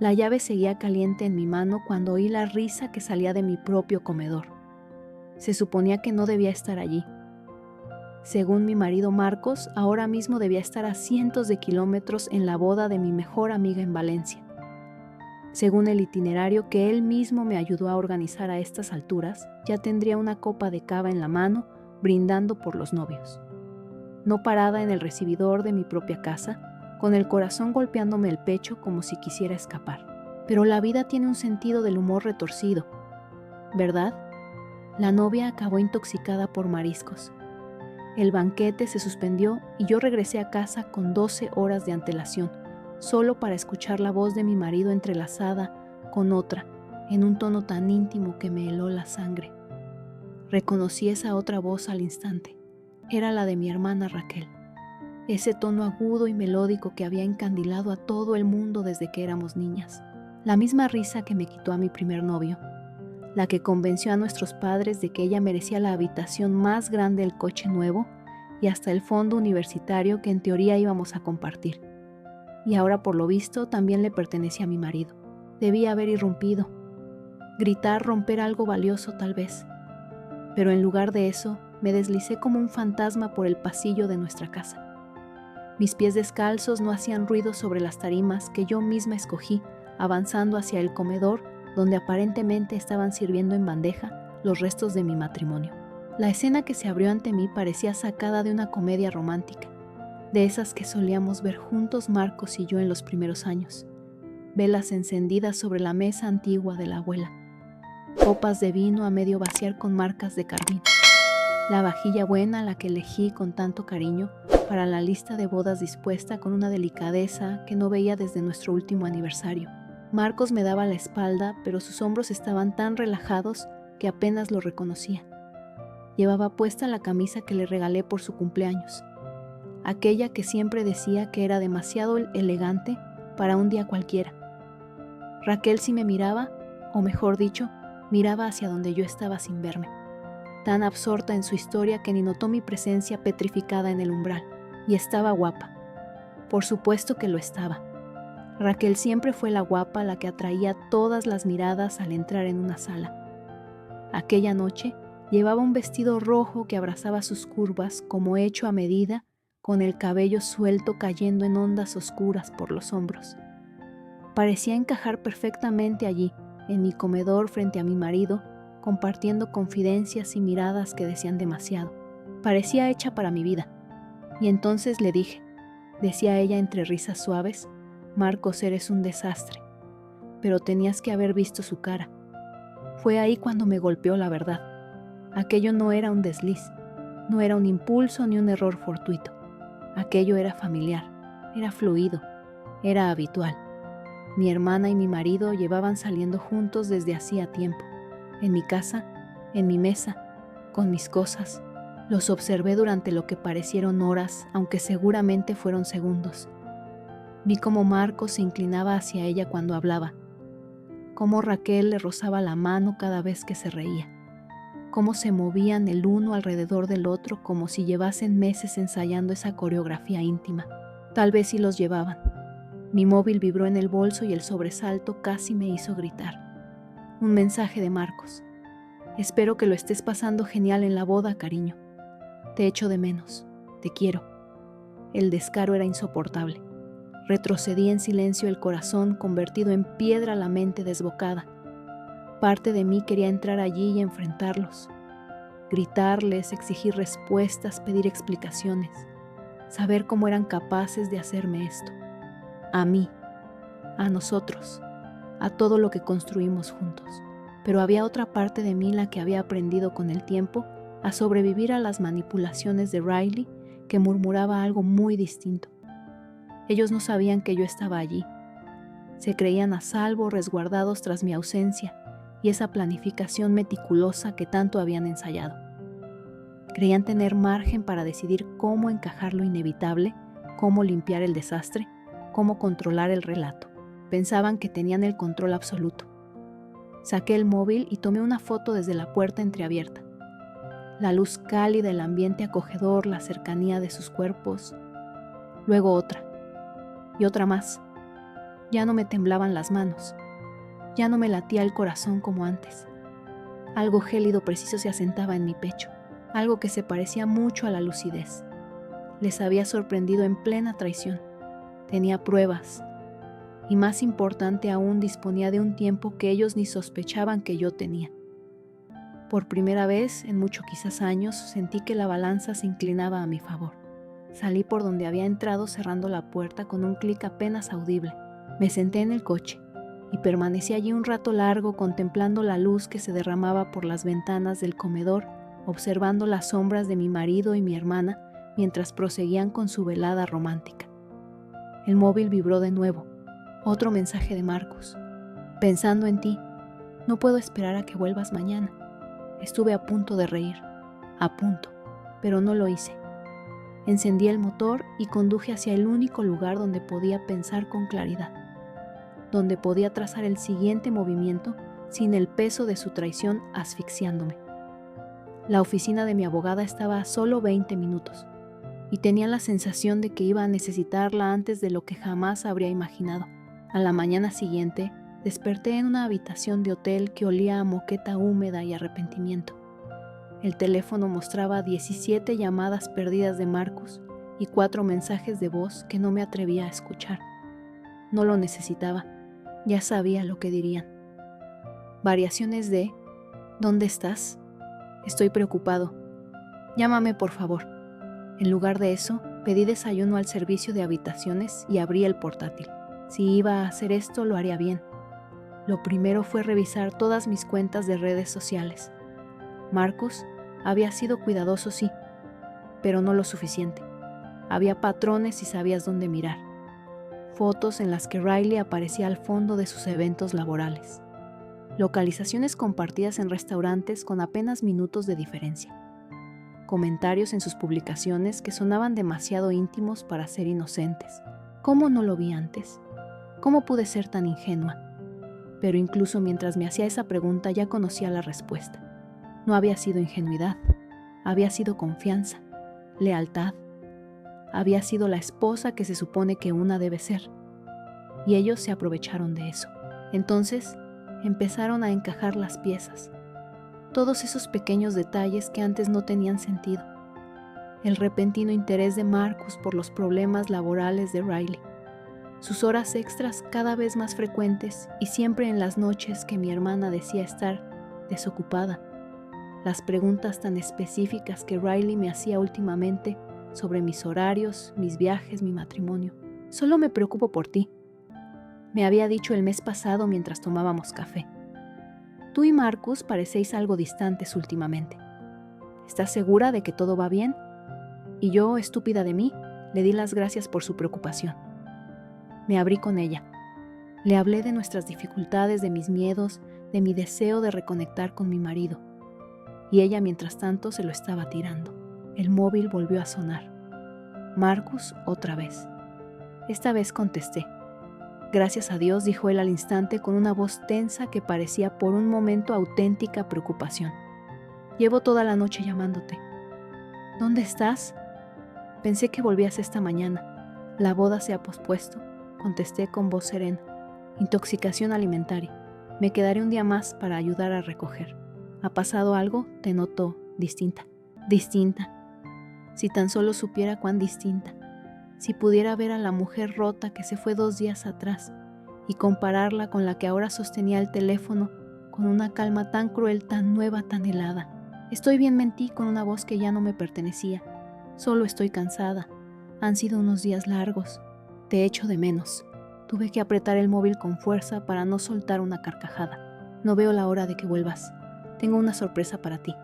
La llave seguía caliente en mi mano cuando oí la risa que salía de mi propio comedor. Se suponía que no debía estar allí. Según mi marido Marcos, ahora mismo debía estar a cientos de kilómetros en la boda de mi mejor amiga en Valencia. Según el itinerario que él mismo me ayudó a organizar a estas alturas, ya tendría una copa de cava en la mano, brindando por los novios. No parada en el recibidor de mi propia casa, con el corazón golpeándome el pecho como si quisiera escapar. Pero la vida tiene un sentido del humor retorcido, ¿verdad? La novia acabó intoxicada por mariscos. El banquete se suspendió y yo regresé a casa con 12 horas de antelación, solo para escuchar la voz de mi marido entrelazada con otra, en un tono tan íntimo que me heló la sangre. Reconocí esa otra voz al instante. Era la de mi hermana Raquel. Ese tono agudo y melódico que había encandilado a todo el mundo desde que éramos niñas. La misma risa que me quitó a mi primer novio. La que convenció a nuestros padres de que ella merecía la habitación más grande del coche nuevo y hasta el fondo universitario que en teoría íbamos a compartir. Y ahora, por lo visto, también le pertenecía a mi marido. Debía haber irrumpido. Gritar, romper algo valioso tal vez. Pero en lugar de eso, me deslicé como un fantasma por el pasillo de nuestra casa. Mis pies descalzos no hacían ruido sobre las tarimas que yo misma escogí, avanzando hacia el comedor donde aparentemente estaban sirviendo en bandeja los restos de mi matrimonio. La escena que se abrió ante mí parecía sacada de una comedia romántica, de esas que solíamos ver juntos Marcos y yo en los primeros años. Velas encendidas sobre la mesa antigua de la abuela. Copas de vino a medio vaciar con marcas de carmín. La vajilla buena, la que elegí con tanto cariño, para la lista de bodas dispuesta con una delicadeza que no veía desde nuestro último aniversario. Marcos me daba la espalda, pero sus hombros estaban tan relajados que apenas lo reconocía. Llevaba puesta la camisa que le regalé por su cumpleaños, aquella que siempre decía que era demasiado elegante para un día cualquiera. Raquel sí me miraba, o mejor dicho, miraba hacia donde yo estaba sin verme, tan absorta en su historia que ni notó mi presencia petrificada en el umbral. Y estaba guapa. Por supuesto que lo estaba. Raquel siempre fue la guapa, la que atraía todas las miradas al entrar en una sala. Aquella noche llevaba un vestido rojo que abrazaba sus curvas como hecho a medida, con el cabello suelto cayendo en ondas oscuras por los hombros. Parecía encajar perfectamente allí, en mi comedor frente a mi marido, compartiendo confidencias y miradas que decían demasiado. Parecía hecha para mi vida. Y entonces le dije, decía ella entre risas suaves, Marcos, eres un desastre, pero tenías que haber visto su cara. Fue ahí cuando me golpeó la verdad. Aquello no era un desliz, no era un impulso ni un error fortuito. Aquello era familiar, era fluido, era habitual. Mi hermana y mi marido llevaban saliendo juntos desde hacía tiempo. En mi casa, en mi mesa, con mis cosas. Los observé durante lo que parecieron horas, aunque seguramente fueron segundos. Vi cómo Marcos se inclinaba hacia ella cuando hablaba, cómo Raquel le rozaba la mano cada vez que se reía, cómo se movían el uno alrededor del otro como si llevasen meses ensayando esa coreografía íntima. Tal vez sí los llevaban. Mi móvil vibró en el bolso y el sobresalto casi me hizo gritar. Un mensaje de Marcos. Espero que lo estés pasando genial en la boda, cariño. Te echo de menos. Te quiero. El descaro era insoportable. Retrocedí en silencio, el corazón convertido en piedra, la mente desbocada. Parte de mí quería entrar allí y enfrentarlos. Gritarles, exigir respuestas, pedir explicaciones. Saber cómo eran capaces de hacerme esto. A mí, a nosotros, a todo lo que construimos juntos. Pero había otra parte de mí, la que había aprendido con el tiempo a sobrevivir a las manipulaciones de Riley, que murmuraba algo muy distinto. Ellos no sabían que yo estaba allí. Se creían a salvo, resguardados tras mi ausencia y esa planificación meticulosa que tanto habían ensayado. Creían tener margen para decidir cómo encajar lo inevitable, cómo limpiar el desastre, cómo controlar el relato. Pensaban que tenían el control absoluto. Saqué el móvil y tomé una foto desde la puerta entreabierta. La luz cálida, el ambiente acogedor, la cercanía de sus cuerpos. Luego otra. Y otra más. Ya no me temblaban las manos. Ya no me latía el corazón como antes. Algo gélido preciso se asentaba en mi pecho, algo que se parecía mucho a la lucidez. Les había sorprendido en plena traición. Tenía pruebas. Y más importante aún, disponía de un tiempo que ellos ni sospechaban que yo tenía. Por primera vez, en quizás años, sentí que la balanza se inclinaba a mi favor. Salí por donde había entrado cerrando la puerta con un clic apenas audible. Me senté en el coche y permanecí allí un rato largo contemplando la luz que se derramaba por las ventanas del comedor, observando las sombras de mi marido y mi hermana mientras proseguían con su velada romántica. El móvil vibró de nuevo. Otro mensaje de Marcus. Pensando en ti, no puedo esperar a que vuelvas mañana. Estuve a punto de reír, a punto, pero no lo hice. Encendí el motor y conduje hacia el único lugar donde podía pensar con claridad, donde podía trazar el siguiente movimiento sin el peso de su traición asfixiándome. La oficina de mi abogada estaba a solo 20 minutos y tenía la sensación de que iba a necesitarla antes de lo que jamás habría imaginado. A la mañana siguiente, desperté en una habitación de hotel que olía a moqueta húmeda y arrepentimiento. El teléfono mostraba 17 llamadas perdidas de Marcus y 4 mensajes de voz que no me atrevía a escuchar. No lo necesitaba, ya sabía lo que dirían. Variaciones de ¿dónde estás? Estoy preocupado. Llámame por favor. En lugar de eso, pedí desayuno al servicio de habitaciones y abrí el portátil. Si iba a hacer esto, lo haría bien. Lo primero fue revisar todas mis cuentas de redes sociales. Marcus había sido cuidadoso, sí, pero no lo suficiente. Había patrones y sabías dónde mirar. Fotos en las que Riley aparecía al fondo de sus eventos laborales. Localizaciones compartidas en restaurantes con apenas minutos de diferencia. Comentarios en sus publicaciones que sonaban demasiado íntimos para ser inocentes. ¿Cómo no lo vi antes? ¿Cómo pude ser tan ingenua? Pero incluso mientras me hacía esa pregunta ya conocía la respuesta. No había sido ingenuidad, había sido confianza, lealtad. Había sido la esposa que se supone que una debe ser. Y ellos se aprovecharon de eso. Entonces empezaron a encajar las piezas. Todos esos pequeños detalles que antes no tenían sentido. El repentino interés de Marcus por los problemas laborales de Riley. Sus horas extras cada vez más frecuentes y siempre en las noches que mi hermana decía estar desocupada. Las preguntas tan específicas que Riley me hacía últimamente sobre mis horarios, mis viajes, mi matrimonio. Solo me preocupo por ti, me había dicho el mes pasado mientras tomábamos café. Tú y Marcus parecéis algo distantes últimamente. ¿Estás segura de que todo va bien? Y yo, estúpida de mí, le di las gracias por su preocupación. Me abrí con ella. Le hablé de nuestras dificultades, de mis miedos, de mi deseo de reconectar con mi marido. Y ella, mientras tanto, se lo estaba tirando. El móvil volvió a sonar. Marcus otra vez. Esta vez contesté. Gracias a Dios, dijo él al instante con una voz tensa que parecía por un momento auténtica preocupación. Llevo toda la noche llamándote. ¿Dónde estás? Pensé que volvías esta mañana. La boda se ha pospuesto, contesté con voz serena. Intoxicación alimentaria. Me quedaré un día más para ayudar a recoger. ¿Ha pasado algo? Te noto distinta. Distinta. Si tan solo supiera cuán distinta. Si pudiera ver a la mujer rota que se fue 2 días atrás y compararla con la que ahora sostenía el teléfono con una calma tan cruel, tan nueva, tan helada. Estoy bien, mentí con una voz que ya no me pertenecía. Solo estoy cansada. Han sido unos días largos. Te echo de menos. Tuve que apretar el móvil con fuerza para no soltar una carcajada. No veo la hora de que vuelvas. Tengo una sorpresa para ti.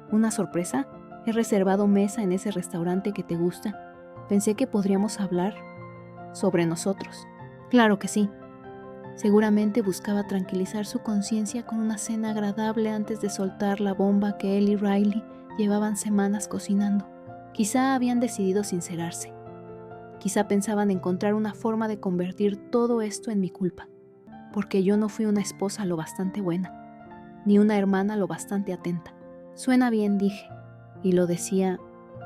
¿Una sorpresa? He reservado mesa en ese restaurante que te gusta. Pensé que podríamos hablar sobre nosotros. Claro que sí. Seguramente buscaba tranquilizar su conciencia con una cena agradable antes de soltar la bomba que él y Riley llevaban semanas cocinando. Quizá habían decidido sincerarse. Quizá pensaban encontrar una forma de convertir todo esto en mi culpa, porque yo no fui una esposa lo bastante buena, ni una hermana lo bastante atenta. Suena bien, dije, y lo decía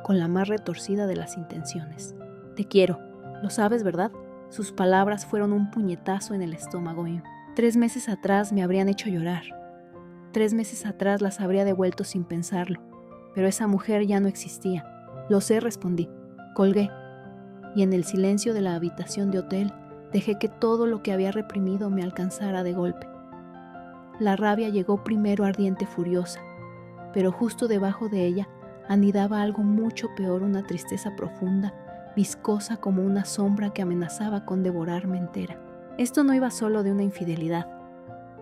con la más retorcida de las intenciones. Te quiero, lo sabes, ¿verdad? Sus palabras fueron un puñetazo en el estómago mío. 3 meses atrás me habrían hecho llorar. 3 meses atrás las habría devuelto sin pensarlo. Pero esa mujer ya no existía. Lo sé, respondí. Colgué. Y en el silencio de la habitación de hotel, dejé que todo lo que había reprimido me alcanzara de golpe. La rabia llegó primero ardiente, furiosa, pero justo debajo de ella anidaba algo mucho peor, una tristeza profunda, viscosa como una sombra que amenazaba con devorarme entera. Esto no iba solo de una infidelidad.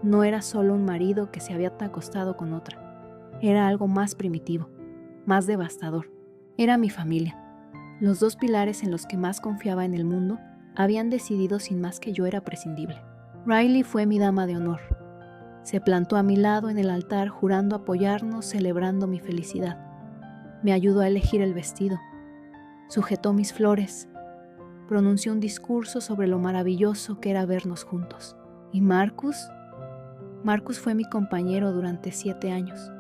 No era solo un marido que se había acostado con otra. Era algo más primitivo, más devastador. Era mi familia. Los 2 pilares en los que más confiaba en el mundo habían decidido sin más que yo era prescindible. Riley fue mi dama de honor. Se plantó a mi lado en el altar jurando apoyarnos, celebrando mi felicidad. Me ayudó a elegir el vestido. Sujetó mis flores. Pronunció un discurso sobre lo maravilloso que era vernos juntos. ¿Y Marcus? Marcus fue mi compañero durante 7 años.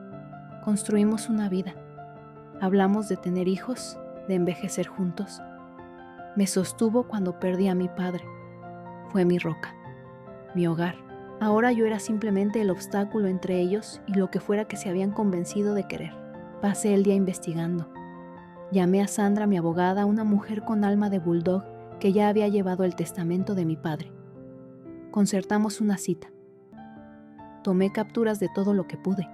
Construimos una vida. Hablamos de tener hijos, de envejecer juntos. Me sostuvo cuando perdí a mi padre. Fue mi roca, mi hogar. Ahora yo era simplemente el obstáculo entre ellos y lo que fuera que se habían convencido de querer. Pasé el día investigando. Llamé a Sandra, mi abogada, una mujer con alma de bulldog que ya había llevado el testamento de mi padre. Concertamos una cita. Tomé capturas de todo lo que pude.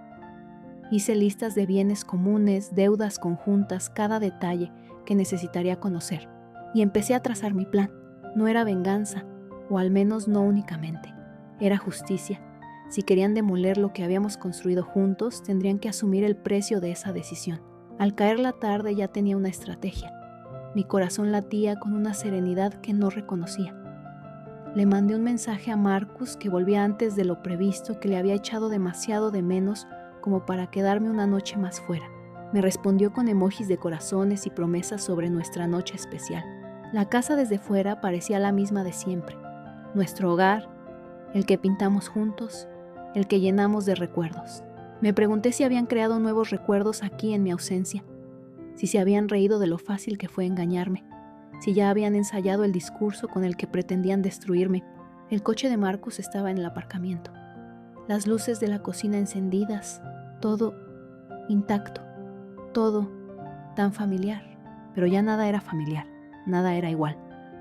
Hice listas de bienes comunes, deudas conjuntas, cada detalle que necesitaría conocer. Y empecé a trazar mi plan. No era venganza, o al menos no únicamente. Era justicia. Si querían demoler lo que habíamos construido juntos, tendrían que asumir el precio de esa decisión. Al caer la tarde ya tenía una estrategia. Mi corazón latía con una serenidad que no reconocía. Le mandé un mensaje a Marcus que volvía antes de lo previsto, que le había echado demasiado de menos como para quedarme una noche más fuera. Me respondió con emojis de corazones y promesas sobre nuestra noche especial. La casa desde fuera parecía la misma de siempre. Nuestro hogar, el que pintamos juntos, el que llenamos de recuerdos. Me pregunté si habían creado nuevos recuerdos aquí en mi ausencia, si se habían reído de lo fácil que fue engañarme, si ya habían ensayado el discurso con el que pretendían destruirme. El coche de Marcus estaba en el aparcamiento. Las luces de la cocina encendidas, todo intacto, todo tan familiar. Pero ya nada era familiar, nada era igual.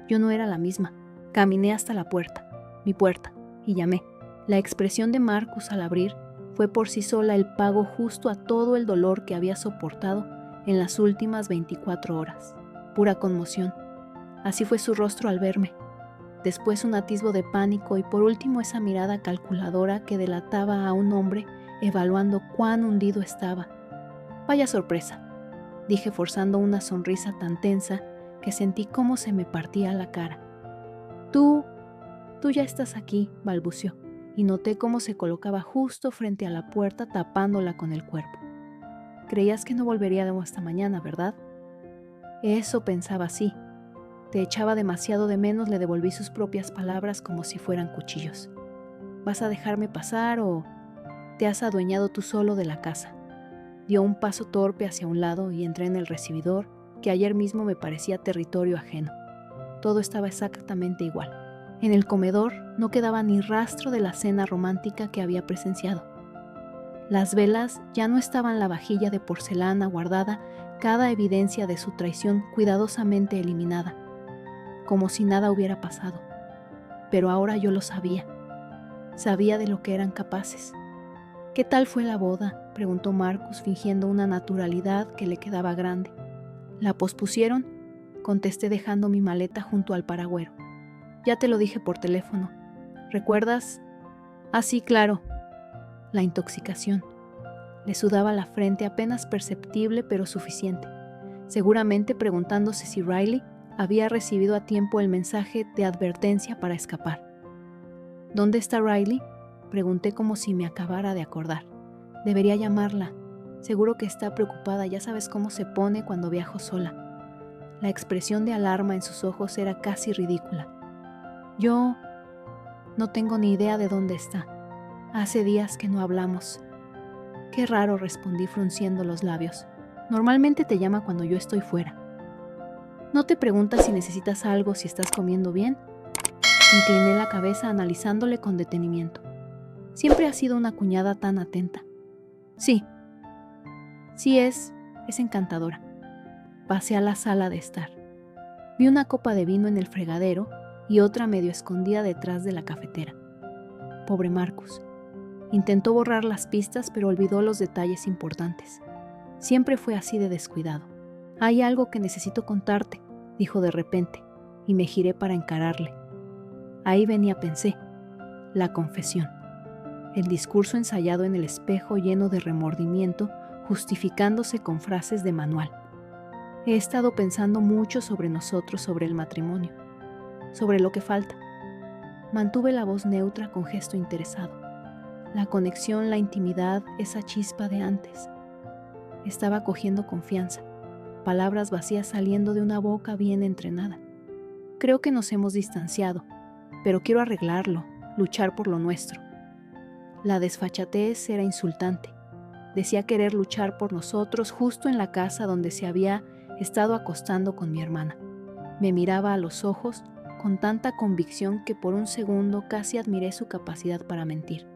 Yo no era la misma. Caminé hasta la puerta, mi puerta, y llamé. La expresión de Marcus al abrir fue por sí sola el pago justo a todo el dolor que había soportado en las últimas 24 horas. Pura conmoción. Así fue su rostro al verme. Después un atisbo de pánico y por último esa mirada calculadora que delataba a un hombre evaluando cuán hundido estaba. Vaya sorpresa, dije forzando una sonrisa tan tensa que sentí cómo se me partía la cara. Tú ya estás aquí, balbuceó, y noté cómo se colocaba justo frente a la puerta tapándola con el cuerpo. Creías que no volvería de hasta mañana, ¿verdad? Eso pensaba, sí. Te echaba demasiado de menos, le devolví sus propias palabras como si fueran cuchillos. ¿Vas a dejarme pasar o te has adueñado tú solo de la casa? Dio un paso torpe hacia un lado y entré en el recibidor, que ayer mismo me parecía territorio ajeno. Todo estaba exactamente igual. En el comedor no quedaba ni rastro de la cena romántica que había presenciado. Las velas ya no estaban en la vajilla de porcelana guardada, cada evidencia de su traición cuidadosamente eliminada, como si nada hubiera pasado. Pero ahora yo lo sabía. Sabía de lo que eran capaces. ¿Qué tal fue la boda?, preguntó Marcus fingiendo una naturalidad que le quedaba grande. ¿La pospusieron?, contesté dejando mi maleta junto al paragüero. Ya te lo dije por teléfono. ¿Recuerdas? Ah, sí, claro. La intoxicación. Le sudaba la frente, apenas perceptible pero suficiente, seguramente preguntándose si Riley había recibido a tiempo el mensaje de advertencia para escapar. ¿Dónde está Riley?, pregunté como si me acabara de acordar. Debería llamarla. Seguro que está preocupada, ya sabes cómo se pone cuando viajo sola. La expresión de alarma en sus ojos era casi ridícula. Yo no tengo ni idea de dónde está. Hace días que no hablamos. Qué raro, respondí frunciendo los labios. Normalmente te llama cuando yo estoy fuera. ¿No te preguntas si necesitas algo, si estás comiendo bien? Incliné la cabeza analizándole con detenimiento. Siempre ha sido una cuñada tan atenta. Sí, es encantadora. Pasé a la sala de estar. Vi una copa de vino en el fregadero y otra medio escondida detrás de la cafetera. Pobre Marcus. Intentó borrar las pistas, pero olvidó los detalles importantes. Siempre fue así de descuidado. Hay algo que necesito contarte, dijo de repente, y me giré para encararle. Ahí venía, pensé, la confesión. El discurso ensayado en el espejo lleno de remordimiento, justificándose con frases de manual. He estado pensando mucho sobre nosotros, sobre el matrimonio, sobre lo que falta. Mantuve la voz neutra con gesto interesado. La conexión, la intimidad, esa chispa de antes. Estaba cogiendo confianza, palabras vacías saliendo de una boca bien entrenada. Creo que nos hemos distanciado, pero quiero arreglarlo, luchar por lo nuestro. La desfachatez era insultante. Decía querer luchar por nosotros justo en la casa donde se había estado acostando con mi hermana. Me miraba a los ojos con tanta convicción que por un segundo casi admiré su capacidad para mentir.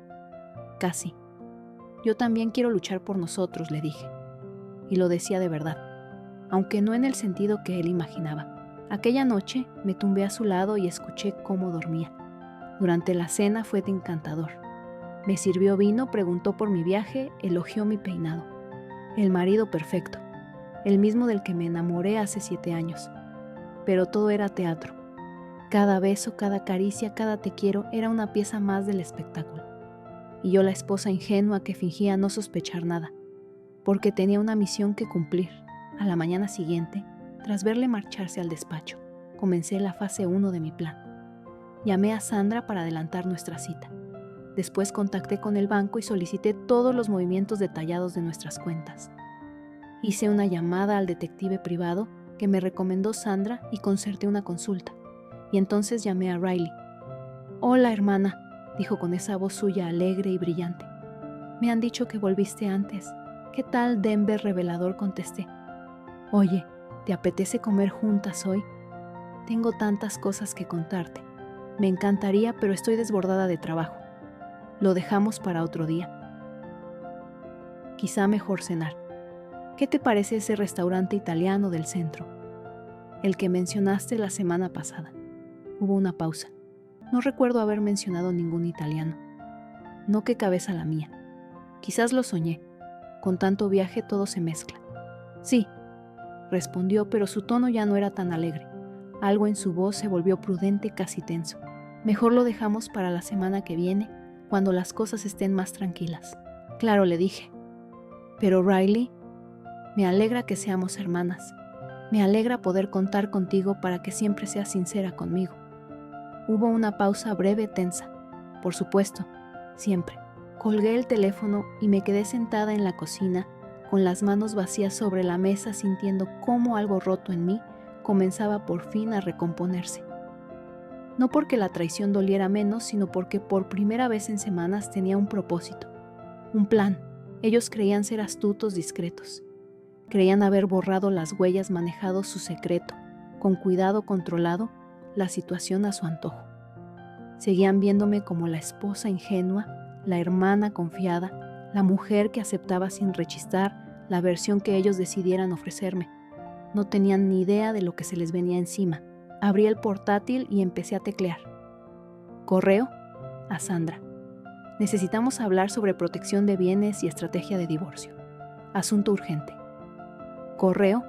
Casi. Yo también quiero luchar por nosotros, le dije. Y lo decía de verdad, aunque no en el sentido que él imaginaba. Aquella noche me tumbé a su lado y escuché cómo dormía. Durante la cena fue encantador. Me sirvió vino, preguntó por mi viaje, elogió mi peinado. El marido perfecto, el mismo del que me enamoré hace 7 años. Pero todo era teatro. Cada beso, cada caricia, cada te quiero era una pieza más del espectáculo. Y yo la esposa ingenua que fingía no sospechar nada, porque tenía una misión que cumplir. A la mañana siguiente, tras verle marcharse al despacho, comencé la fase 1 de mi plan. Llamé a Sandra para adelantar nuestra cita. Después contacté con el banco y solicité todos los movimientos detallados de nuestras cuentas. Hice una llamada al detective privado que me recomendó Sandra y concerté una consulta. Y entonces llamé a Riley. «Hola, hermana», dijo con esa voz suya alegre y brillante. «Me han dicho que volviste antes. ¿Qué tal Denver revelador?», contesté. «Oye, ¿te apetece comer juntas hoy? Tengo tantas cosas que contarte. Me encantaría, pero estoy desbordada de trabajo. Lo dejamos para otro día. Quizá mejor cenar. ¿Qué te parece ese restaurante italiano del centro? El que mencionaste la semana pasada». Hubo una pausa. No recuerdo haber mencionado ningún italiano. No, qué cabeza la mía. Quizás lo soñé. Con tanto viaje todo se mezcla. «Sí», respondió, pero su tono ya no era tan alegre. Algo en su voz se volvió prudente, casi tenso. «Mejor lo dejamos para la semana que viene, cuando las cosas estén más tranquilas». «Claro», le dije. «Pero Riley, me alegra que seamos hermanas. Me alegra poder contar contigo para que siempre seas sincera conmigo». Hubo una pausa breve, tensa. «Por supuesto, siempre». Colgué el teléfono y me quedé sentada en la cocina, con las manos vacías sobre la mesa, sintiendo cómo algo roto en mí comenzaba por fin a recomponerse. No porque la traición doliera menos, sino porque por primera vez en semanas tenía un propósito, un plan. Ellos creían ser astutos, discretos. Creían haber borrado las huellas, manejado su secreto, con cuidado controlado, la situación a su antojo. Seguían viéndome como la esposa ingenua, la hermana confiada, la mujer que aceptaba sin rechistar la versión que ellos decidieran ofrecerme. No tenían ni idea de lo que se les venía encima. Abrí el portátil y empecé a teclear. «Correo a Sandra. Necesitamos hablar sobre protección de bienes y estrategia de divorcio. Asunto urgente. Correo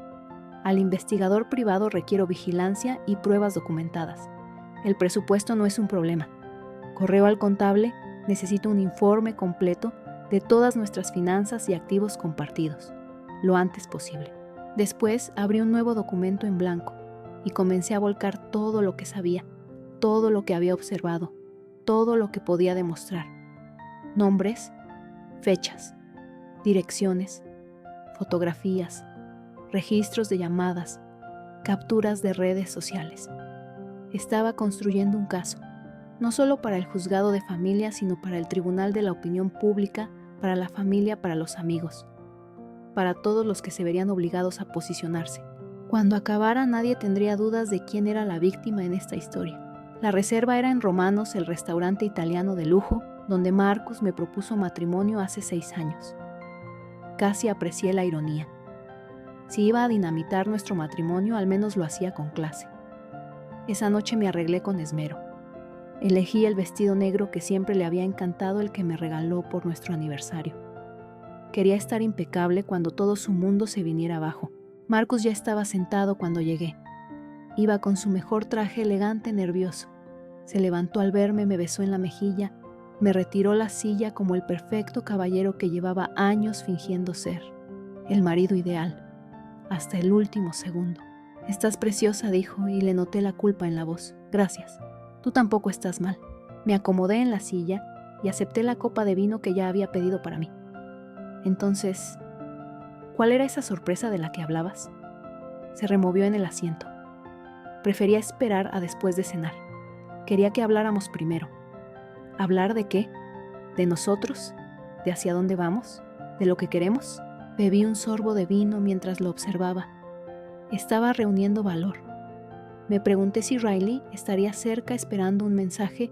al investigador privado, requiero vigilancia y pruebas documentadas. El presupuesto no es un problema. Correo al contable, necesito un informe completo de todas nuestras finanzas y activos compartidos, lo antes posible». Después abrí un nuevo documento en blanco y comencé a volcar todo lo que sabía, todo lo que había observado, todo lo que podía demostrar. Nombres, fechas, direcciones, fotografías, registros de llamadas, capturas de redes sociales. Estaba construyendo un caso, no solo para el juzgado de familia, sino para el tribunal de la opinión pública, para la familia, para los amigos, para todos los que se verían obligados a posicionarse. Cuando acabara, nadie tendría dudas de quién era la víctima en esta historia. La reserva era en Romanos, el restaurante italiano de lujo donde Marcus me propuso matrimonio hace 6 años. Casi aprecié la ironía. Si iba a dinamitar nuestro matrimonio, al menos lo hacía con clase. Esa noche me arreglé con esmero. Elegí el vestido negro que siempre le había encantado, el que me regaló por nuestro aniversario. Quería estar impecable cuando todo su mundo se viniera abajo. Marcus ya estaba sentado cuando llegué. Iba con su mejor traje elegante, nervioso. Se levantó al verme, me besó en la mejilla, me retiró la silla como el perfecto caballero que llevaba años fingiendo ser, el marido ideal, hasta el último segundo. «Estás preciosa», dijo, y le noté la culpa en la voz. «Gracias. Tú tampoco estás mal». Me acomodé en la silla y acepté la copa de vino que ya había pedido para mí. Entonces, ¿cuál era esa sorpresa de la que hablabas? Se removió en el asiento. Prefería esperar a después de cenar. Quería que habláramos primero. ¿Hablar de qué? ¿De nosotros? ¿De hacia dónde vamos? ¿De lo que queremos? Bebí un sorbo de vino mientras lo observaba. Estaba reuniendo valor. Me pregunté si Riley estaría cerca esperando un mensaje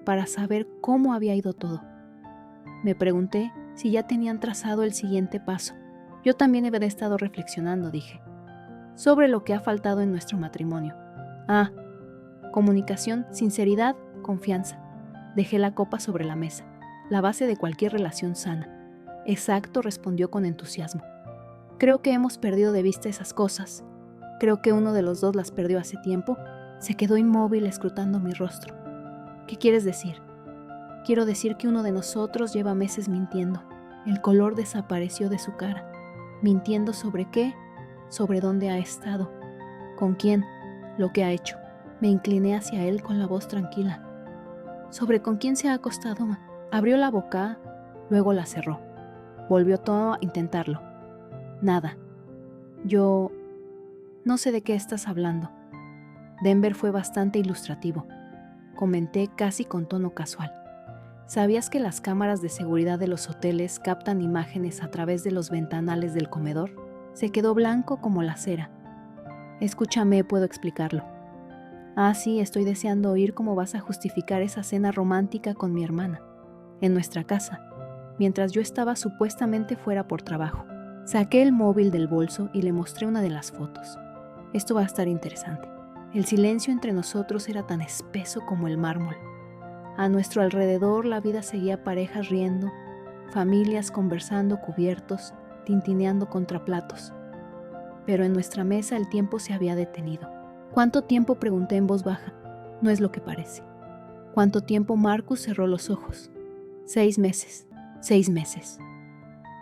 para saber cómo había ido todo. Me pregunté si ya tenían trazado el siguiente paso. Yo también he estado reflexionando, dije, sobre lo que ha faltado en nuestro matrimonio. Comunicación, sinceridad, confianza. Dejé la copa sobre la mesa, la base de cualquier relación sana. Exacto, respondió con entusiasmo. Creo que hemos perdido de vista esas cosas. Creo que uno de los dos las perdió hace tiempo. Se quedó inmóvil escrutando mi rostro. ¿Qué quieres decir? Quiero decir que uno de nosotros lleva meses mintiendo. El color desapareció de su cara. ¿Mintiendo sobre qué? Sobre dónde ha estado. ¿Con quién? Lo que ha hecho. Me incliné hacia él con la voz tranquila. ¿Sobre con quién se ha acostado? Abrió la boca, luego la cerró. Volvió todo a intentarlo. Nada. Yo... no sé de qué estás hablando. Denver fue bastante ilustrativo. Comenté casi con tono casual. ¿Sabías que las cámaras de seguridad de los hoteles captan imágenes a través de los ventanales del comedor? Se quedó blanco como la cera. Escúchame, puedo explicarlo. Sí, estoy deseando oír cómo vas a justificar esa cena romántica con mi hermana, en nuestra casa, mientras yo estaba supuestamente fuera por trabajo. Saqué el móvil del bolso y le mostré una de las fotos. Esto va a estar interesante. El silencio entre nosotros era tan espeso como el mármol. A nuestro alrededor la vida seguía, parejas riendo, familias conversando cubiertos, tintineando contra platos. Pero en nuestra mesa el tiempo se había detenido. ¿Cuánto tiempo?, pregunté en voz baja. No es lo que parece. ¿Cuánto tiempo? Marcus cerró los ojos. 6 meses. 6 meses.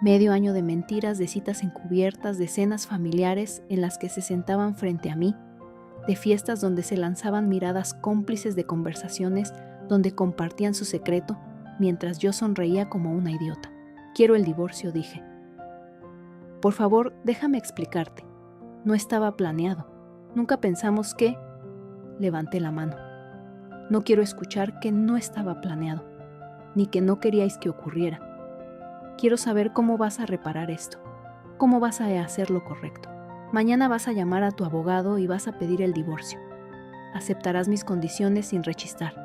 Medio año de mentiras, de citas encubiertas, de cenas familiares en las que se sentaban frente a mí, de fiestas donde se lanzaban miradas cómplices, de conversaciones donde compartían su secreto, mientras yo sonreía como una idiota. Quiero el divorcio, dije. Por favor, déjame explicarte. No estaba planeado. Nunca pensamos que... Levanté la mano. No quiero escuchar que no estaba planeado, ni que no queríais que ocurriera. Quiero saber cómo vas a reparar esto, cómo vas a hacer lo correcto. Mañana vas a llamar a tu abogado y vas a pedir el divorcio. Aceptarás mis condiciones sin rechistar.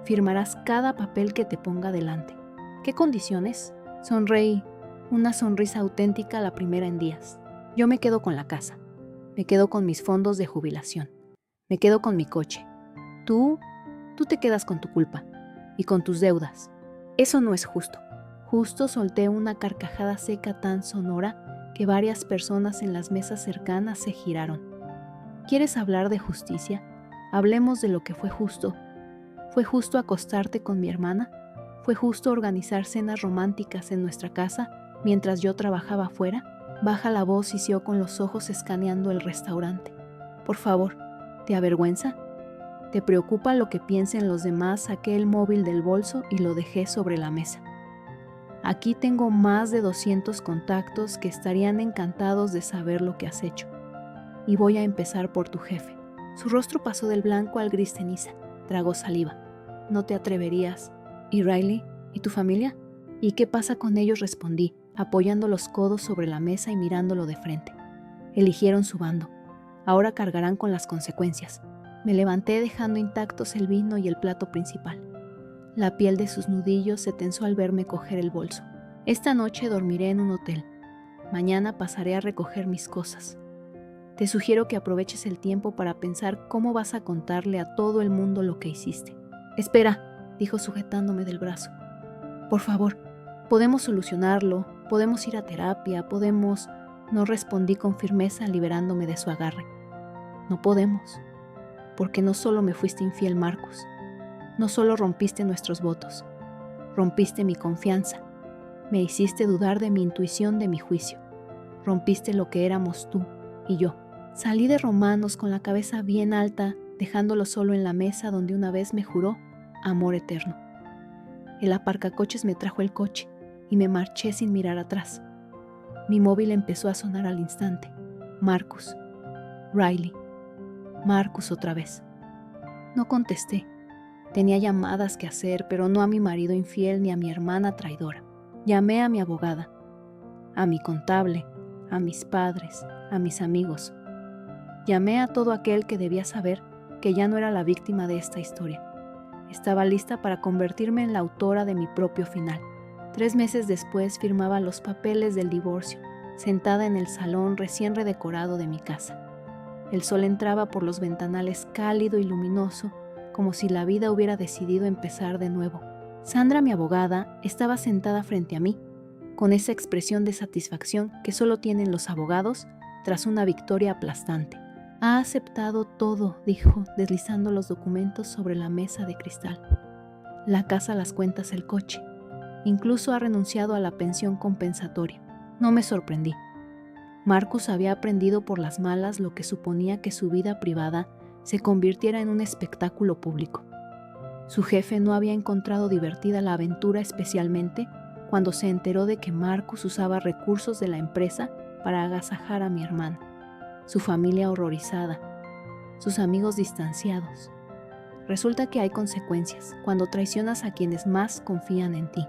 Firmarás cada papel que te ponga delante. ¿Qué condiciones? Sonreí, una sonrisa auténtica, la primera en días. Yo me quedo con la casa. Me quedo con mis fondos de jubilación. Me quedo con mi coche. Tú te quedas con tu culpa y con tus deudas. Eso no es justo. Justo, solté una carcajada seca tan sonora que varias personas en las mesas cercanas se giraron. ¿Quieres hablar de justicia? Hablemos de lo que fue justo. ¿Fue justo acostarte con mi hermana? ¿Fue justo organizar cenas románticas en nuestra casa mientras yo trabajaba afuera? Baja la voz, hició con los ojos escaneando el restaurante. Por favor, ¿te avergüenza? ¿Te preocupa lo que piensen los demás? Saqué el móvil del bolso y lo dejé sobre la mesa. Aquí tengo más de 200 contactos que estarían encantados de saber lo que has hecho. Y voy a empezar por tu jefe. Su rostro pasó del blanco al gris ceniza. Tragó saliva. No te atreverías. ¿Y Riley? ¿Y tu familia? ¿Y qué pasa con ellos?, respondí, apoyando los codos sobre la mesa y mirándolo de frente. Eligieron su bando. Ahora cargarán con las consecuencias. Me levanté dejando intactos el vino y el plato principal. La piel de sus nudillos se tensó al verme coger el bolso. Esta noche dormiré en un hotel. Mañana pasaré a recoger mis cosas. Te sugiero que aproveches el tiempo para pensar cómo vas a contarle a todo el mundo lo que hiciste. Espera, dijo sujetándome del brazo. Por favor, podemos solucionarlo, podemos ir a terapia, podemos... No respondí con firmeza liberándome de su agarre. No podemos, porque no solo me fuiste infiel, Marcus, no solo rompiste nuestros votos, rompiste mi confianza, me hiciste dudar de mi intuición, de mi juicio, rompiste lo que éramos tú y yo. Salí de Romanos con la cabeza bien alta, dejándolo solo en la mesa donde una vez me juró amor eterno. El aparcacoches me trajo el coche y me marché sin mirar atrás. Mi móvil empezó a sonar al instante. Marcus, Riley, Marcus otra vez. No contesté. Tenía llamadas que hacer, pero no a mi marido infiel ni a mi hermana traidora. Llamé a mi abogada, a mi contable, a mis padres, a mis amigos. Llamé a todo aquel que debía saber que ya no era la víctima de esta historia. Estaba lista para convertirme en la autora de mi propio final. 3 meses después firmaba los papeles del divorcio, sentada en el salón recién redecorado de mi casa. El sol entraba por los ventanales cálido y luminoso, como si la vida hubiera decidido empezar de nuevo. Sandra, mi abogada, estaba sentada frente a mí, con esa expresión de satisfacción que solo tienen los abogados tras una victoria aplastante. Ha aceptado todo, dijo, deslizando los documentos sobre la mesa de cristal. La casa, las cuentas, el coche. Incluso ha renunciado a la pensión compensatoria. No me sorprendí. Marcus había aprendido por las malas lo que suponía que su vida privada se convirtiera en un espectáculo público. Su jefe no había encontrado divertida la aventura, especialmente cuando se enteró de que Marcus usaba recursos de la empresa para agasajar a mi hermana, su familia horrorizada, sus amigos distanciados. Resulta que hay consecuencias cuando traicionas a quienes más confían en ti.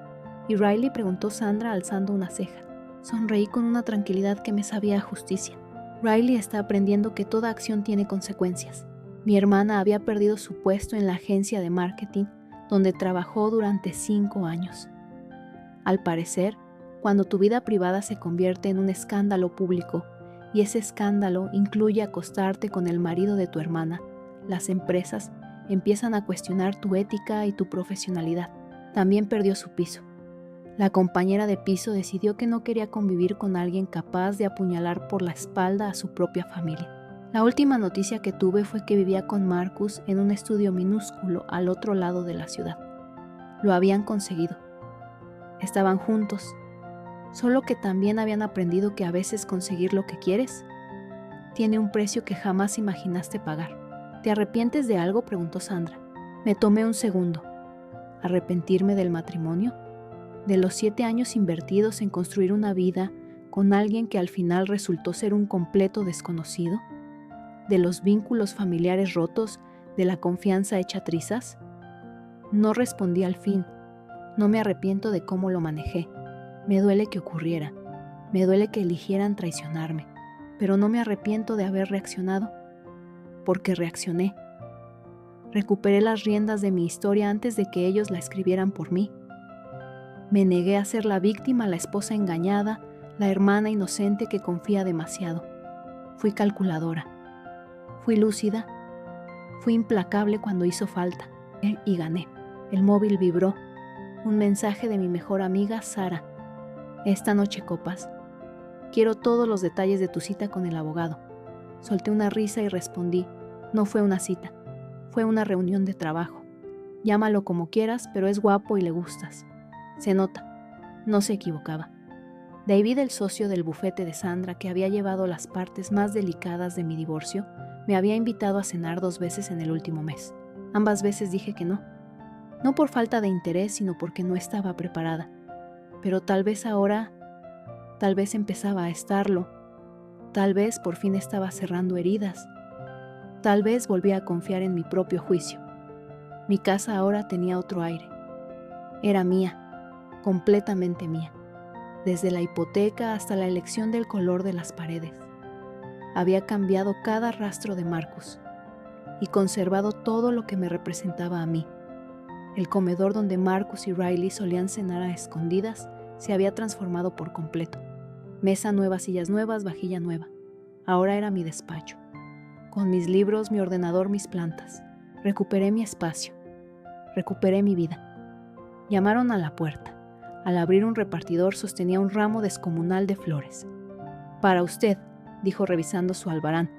¿Y Riley?, preguntó Sandra alzando una ceja. Sonreí con una tranquilidad que me sabía a justicia. Riley está aprendiendo que toda acción tiene consecuencias. Mi hermana había perdido su puesto en la agencia de marketing donde trabajó durante 5 años. Al parecer, cuando tu vida privada se convierte en un escándalo público y ese escándalo incluye acostarte con el marido de tu hermana, las empresas empiezan a cuestionar tu ética y tu profesionalidad. También perdió su piso. La compañera de piso decidió que no quería convivir con alguien capaz de apuñalar por la espalda a su propia familia. La última noticia que tuve fue que vivía con Marcus en un estudio minúsculo al otro lado de la ciudad. Lo habían conseguido. Estaban juntos, solo que también habían aprendido que a veces conseguir lo que quieres tiene un precio que jamás imaginaste pagar. ¿Te arrepientes de algo?, preguntó Sandra. Me tomé un segundo. ¿Arrepentirme del matrimonio? ¿De los 7 años invertidos en construir una vida con alguien que al final resultó ser un completo desconocido? ¿De los vínculos familiares rotos, de la confianza hecha trizas? No respondí al fin. No me arrepiento de cómo lo manejé. Me duele que ocurriera. Me duele que eligieran traicionarme. Pero no me arrepiento de haber reaccionado, porque reaccioné. Recuperé las riendas de mi historia antes de que ellos la escribieran por mí. Me negué a ser la víctima, la esposa engañada, la hermana inocente que confía demasiado. Fui calculadora. Fui lúcida. Fui implacable cuando hizo falta. Y gané. El móvil vibró. Un mensaje de mi mejor amiga, Sara. Esta noche copas. Quiero todos los detalles de tu cita con el abogado. Solté una risa y respondí. No fue una cita. Fue una reunión de trabajo. Llámalo como quieras, pero es guapo y le gustas. Se nota. No se equivocaba. David, el socio del bufete de Sandra, que había llevado las partes más delicadas de mi divorcio, me había invitado a cenar 2 veces en el último mes. Ambas veces dije que no. No por falta de interés, sino porque no estaba preparada. Pero tal vez ahora, tal vez empezaba a estarlo. Tal vez por fin estaba cerrando heridas. Tal vez volvía a confiar en mi propio juicio. Mi casa ahora tenía otro aire. Era mía. Completamente mía, desde la hipoteca hasta la elección del color de las paredes. Había cambiado cada rastro de Marcus. y conservado todo lo que me representaba a mí. El comedor donde Marcus y Riley solían cenar a escondidas se había transformado por completo. Mesa nueva, sillas nuevas, vajilla nueva. Ahora era mi despacho. Con mis libros, mi ordenador, mis plantas. Recuperé mi espacio. Recuperé mi vida. Llamaron a la puerta. Al abrir, un repartidor sostenía un ramo descomunal de flores. «Para usted», dijo revisando su albarán,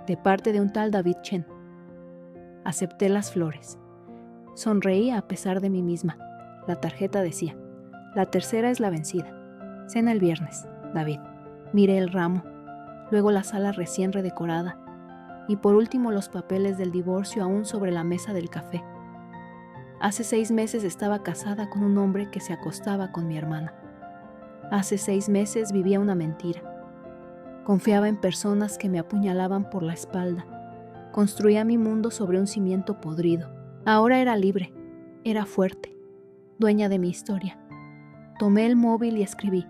«de parte de un tal David Chen». Acepté las flores. Sonreí a pesar de mí misma. La tarjeta decía: «La tercera es la vencida. Cena el viernes, David». Miré el ramo, luego la sala recién redecorada, y por último los papeles del divorcio aún sobre la mesa del café. Hace 6 meses estaba casada con un hombre que se acostaba con mi hermana. Hace 6 meses vivía una mentira. Confiaba en personas que me apuñalaban por la espalda. Construía mi mundo sobre un cimiento podrido. Ahora era libre, era fuerte, dueña de mi historia. Tomé el móvil y escribí: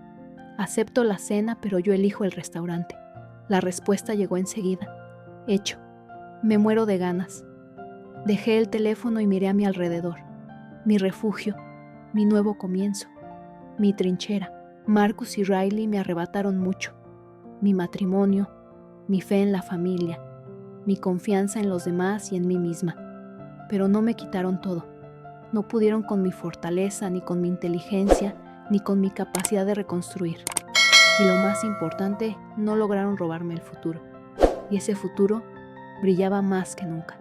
«Acepto la cena, pero yo elijo el restaurante». La respuesta llegó enseguida. Hecho. Me muero de ganas. Dejé el teléfono y miré a mi alrededor. Mi refugio, mi nuevo comienzo, mi trinchera. Marcus y Riley me arrebataron mucho. Mi matrimonio, mi fe en la familia, mi confianza en los demás y en mí misma. Pero no me quitaron todo. No pudieron con mi fortaleza, ni con mi inteligencia, ni con mi capacidad de reconstruir. Y lo más importante, no lograron robarme el futuro. Y ese futuro brillaba más que nunca.